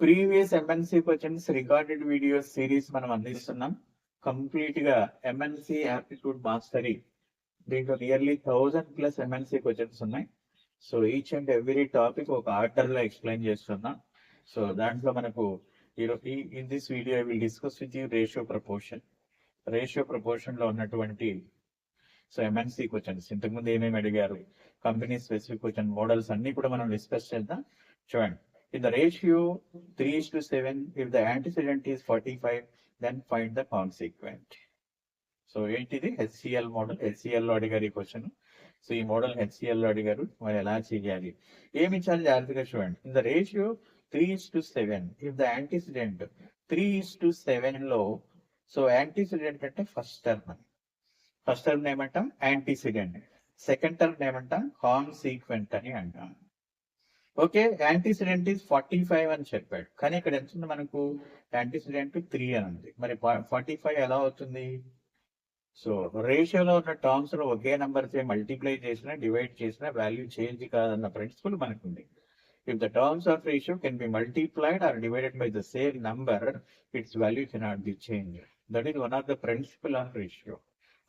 Previous MNC questions recorded videos series మనం అందిస్తున్నాం. Complete గా ఎంఎన్సీ యాప్టిట్యూడ్ మాస్టరీ, దీంట్లో నియర్లీ 1000+ ఎంఎన్సీ క్వశ్చన్స్ ఉన్నాయి. So each and every topic ఒక ఆర్డర్ లో ఎక్స్ప్లెయిన్ చేస్తున్నా. సో దాంట్లో మనకు in this video I will discuss with you ratio proportion లో ఉన్నటువంటి సో ఎంఎన్సీ క్వశ్చన్స్ ఇంతకుముందు ఏమేమి అడిగారు, కంపెనీ స్పెసిఫిక్ క్వశ్చన్ మోడల్స్ అన్ని కూడా మనం డిస్కస్ చేద్దాం. చూడండి, in the ratio 3:7, if the antecedent is 45, then find the consequent. So ఏంటిది హెచ్సిఎల్ మోడల్. హెచ్సిఎల్ లో అడిగారు ఈ క్వశ్చన్. సో ఈ మోడల్ హెచ్సిఎల్ లో అడిగారు, మరి ఎలా చేయాలి, ఏమి ఇచ్చారు జాగ్రత్తగా చూడండి. In the ratio 3:7, if the antecedent 3:7 లో, సో యాంటిసిడెంట్ అంటే ఫస్ట్ టర్మ్ ఏమంటాం యాంటిసిడెంట్, సెకండ్ టర్మ్ ఏమంటాం కాన్సీక్వెంట్ అని అంటాం. ఓకే, యాంటిసిడెంట్ ఈజ్ 45 అని చెప్పాడు, కానీ ఇక్కడ ఎంత ఉంది మనకు, యాంటిసిడెంట్ 3 అని ఉంది. మరి 45 ఎలా అవుతుంది? సో రేషియోలో ఉన్న టర్మ్స్ లో ఒకే నెంబర్ చే మల్టిప్లై చేసినా డివైడ్ చేసినా వాల్యూ చేంజ్ కాదన్న ప్రిన్సిపల్ మనకుంది. If the terms of ratio can be multiplied or divided by the same number, its value cannot be change. That is one of the principle of ratio.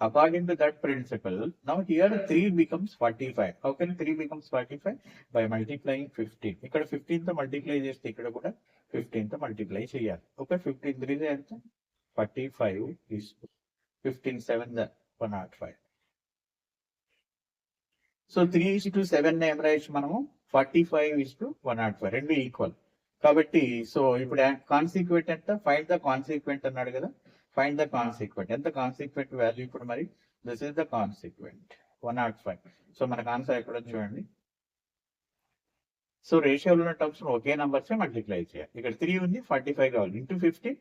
According to that principle, now here 3 becomes 45. How can 3 becomes 45? By multiplying 15. ఇక్కడ 15 తో multiply చేస్తే ఇక్కడ కూడా 15 తో multiply చేయాలి. Okay, 15 3 ఎంత 45 is 15 7 105. So 3:7 ఏం రాయొచ్చు మనము, 45:105, రెండు ఈక్వల్ కాబట్టి. సో ఇప్పుడు కాన్సిక్వెంట్ ఎంత, ఫైండ్ ద కాన్సిక్వెంట్ అన్నాడు కదా, ఫైండ్ ద కాన్సిక్వెంట్. ఎంత కాన్సిక్వెంట్ వాల్యూ ఇప్పుడు, మరి this is the consequent 105. So మనకు ఆన్సర్ ఎక్కడ చూడండి. సో రేషియోలో ఉన్న టర్మ్స్ ఒకే నంబర్స్ మల్టిప్లై చేయాలి. ఇక్కడ 3 ఉంది, 45 కావాలి, ఇంటూ 15.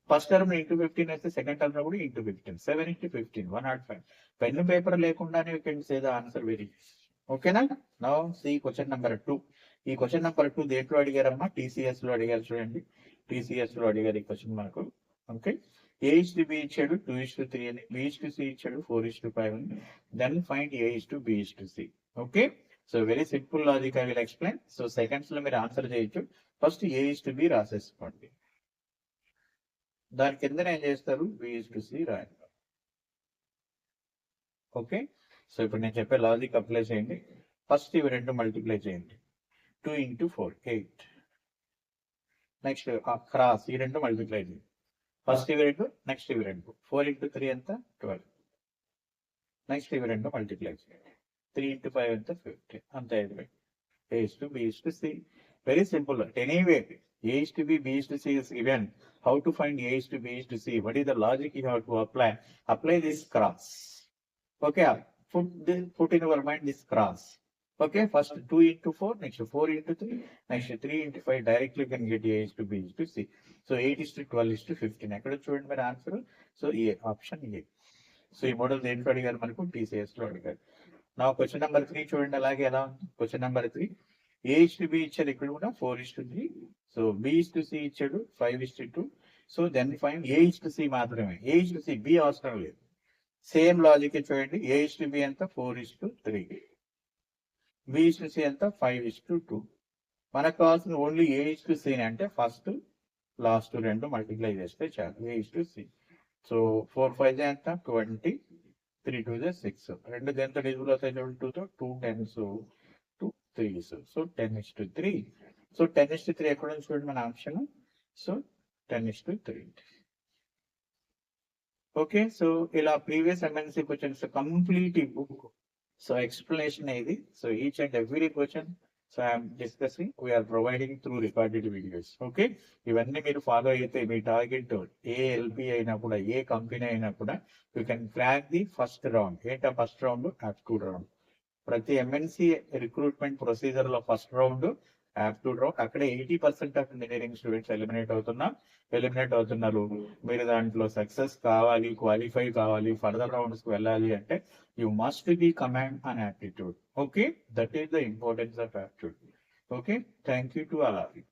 ఫస్ట్ టర్మ్ ఇంటూ 15 వేస్తే సెకండ్ టర్మ్ లో కూడా ఇంటూ 15, 7 × 15 105. పెన్ పేపర్ లేకుండానే you can say the answer very. ఓకేనా? Now see question number 2. ఈ క్వశ్చన్ నెంబర్ 2 దేంట్లో అడిగారమ్మా, టీసీఎస్ లో అడిగారు. చూడండి, టీసీఎస్ లో అడిగారు ఈ క్వశ్చన్ మనకు. ఓకే, A:B ఇచ్చాడు 2:3 అని, B:C ఇచ్చాడు 4:5 అని. Then find A:B:C. Okay, so very simple logic I will explain. So seconds లో మీరు ఆన్సర్ చేయొచ్చు. ఫస్ట్ A:B రాసేసుకోండి, దాని కింద ఏం చేస్తారు, B:C రాయండి. ఓకే, సో ఇప్పుడు నేను చెప్పే లాజిక్ అప్లై చేయండి. ఫస్ట్ ఇవి రెండు మల్టిప్లై చేయండి, 2 × 4 8. నెక్స్ట్ క్రాస్ ఈ రెండు మల్టిప్లై చేయండి, ఫస్ట్ ఇవి రెండు, నెక్స్ట్ ఇవి రెండు, 4 × 3 ఎంత 12. నెక్స్ట్ ఇవి రెండు మల్టిప్లై చేయండి, 3 × 5 ఎంత 50, అంతే. A:B:C. Very simple. Anyway A:B, B:C is given. How to find A:B:C? What is the logic you have to apply? Apply this cross. Okay, put in your mind this cross. Okay, first 2 × 4, next 4 × 3, next 3 × 5. Directly you can get A:B:C. So 8:12:15 ఎక్కడ చూడండి మరి answer. So A option A. So ఈ model దేంట్లో అడిగారు మనకు, TCS లో అడిగారు. నా క్వశ్చన్ నెంబర్ 3 చూడండి, అలాగే ఎలా ఉంది క్వశ్చన్ నెంబర్ 3. A:B ఇచ్చాడు, ఇక్కడ కూడా 4:3. సో B:C ఇచ్చాడు 5:2. సో దెన్ ఫైండ్ A:C మాత్రమే, A:C B అవసరం లేదు. సేమ్ లాజిక్ చూడండి, A:B ఎంత 4:3, B:C ఎంత 5:2. మనకు కావాల్సిన ఓన్లీ A:C అంటే ఫస్ట్ లాస్ట్ రెండు మల్టిప్లై చేస్తే చాలు, A:C. సో 4 5 ఎంత 20, 3 2 6. రెండు దేంతో డిజిబుల్ అవుతాయి చూడండి, 2తో 2 10s 2 3s. సో 10:3. సో 10:3 ఎక్కడ ఉంది చూడండి మన ఆప్షన్. సో 10:3. ఓకే, సో ఇలా ప్రీవియస్ ఎంఎన్సీ క్వశ్చన్స్ కంప్లీట్ ఈ బుక్. సో ఎక్స్ప్లెనేషన్ ఇది. So each and every question so I'm discussing, we're providing through recorded videos. Okay, ఇవన్నీ మీరు ఫాలో అయితే మీ టార్గెట్ ఏ ఎల్పి అయినా కూడా, ఏ కంపెనీ అయినా కూడా you can crack the first round. ఏంటా ఫస్ట్ రౌండ్, యాప్టిట్యూడ్ రౌండ్. ప్రతి ఎంఎన్సీ రిక్రూట్మెంట్ ప్రొసీజర్ లో ఫస్ట్ రౌండ్ యాప్టిట్యూడ్ రౌండ్. అక్కడే 80% ఆఫ్ ఇంజనీరింగ్ స్టూడెంట్స్ ఎలిమినేట్ అవుతున్నారు. మీరు దాంట్లో సక్సెస్ కావాలి, క్వాలిఫై కావాలి, ఫర్దర్ రౌండ్స్ కి వెళ్ళాలి అంటే you must be command on aptitude. Okay, that is the importance of aptitude. Okay, thank you to all of you.